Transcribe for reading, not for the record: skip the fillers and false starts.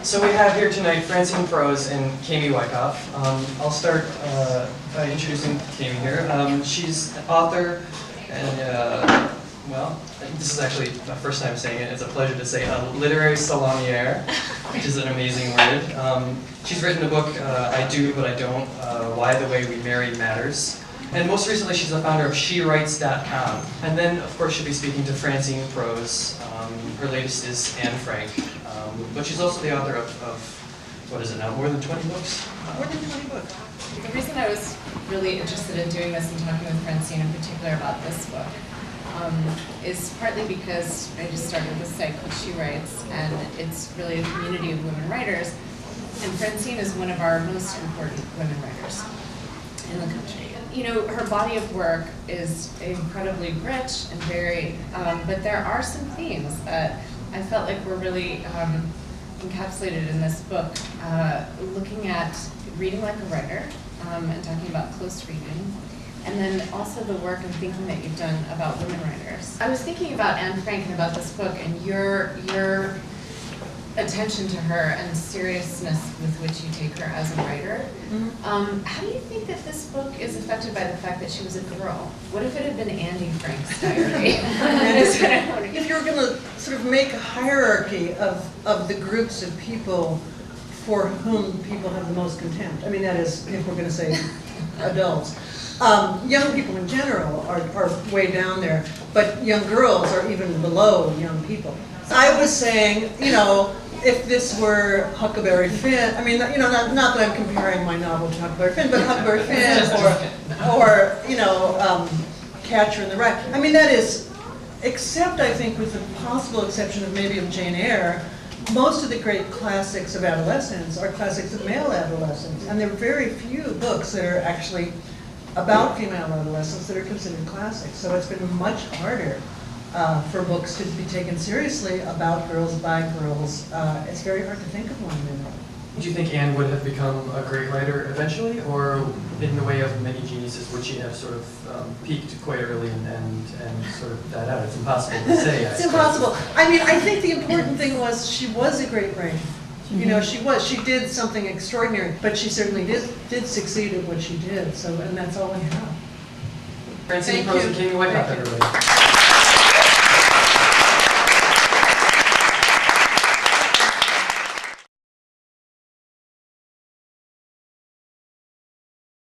So we have here tonight Francine Prose and Kamy Wicoff. I'll start by introducing Kamy here. She's an author and, well, this is actually my first time saying it. It's a pleasure to say a literary salonier, which is an amazing word. She's written a book, I Do But I Don't, Why the Way We Marry Matters. And most recently, she's the founder of SheWrites.com. And then, of course, she'll be speaking to Francine Prose. Her latest is Anne Frank. But she's also the author of, what is it now, more than 20 books? More than 20 books. The reason I was really interested in doing this and talking with Francine in particular about this book is partly because I just started this site called She Writes, and it's really a community of women writers. And Francine is one of our most important women writers in the country. You know, her body of work is incredibly rich and varied, but there are some themes that I felt like were really encapsulated in this book, looking at reading like a writer and talking about close reading, and then also the work and thinking that you've done about women writers. I was thinking about Anne Frank and about this book and your attention to her and the seriousness with which you take her as a writer. Mm-hmm. How do you think that this book is affected by the fact that she was a girl? What if it had been Andy Frank's diary? If you were going to sort of make a hierarchy of the groups of people for whom people have the most contempt, I mean, that is, if we're going to say adults. Young people in general are way down there, but young girls are even below young people. I was saying, you know, if this were Huckleberry Finn, I mean, you know, not that I'm comparing my novel to Huckleberry Finn, but Huckleberry Finn or you know, Catcher in the Rye. I mean, that is, except I think with the possible exception of maybe of Jane Eyre, most of the great classics of adolescence are classics of male adolescence, and there are very few books that are actually about female adolescents that are considered classics. So it's been much harder for books to be taken seriously about girls by girls. It's very hard to think of one now. Do you think Anne would have become a great writer eventually, or in the way of many geniuses, would she have sort of peaked quite early and sort of died out? It's impossible to say. It's impossible. I mean, I think the important thing was she was a great writer. You know, she did something extraordinary, but she certainly did succeed at what she did, so, and that's all we have. Francine Prose and Kamy Wicoff, everybody.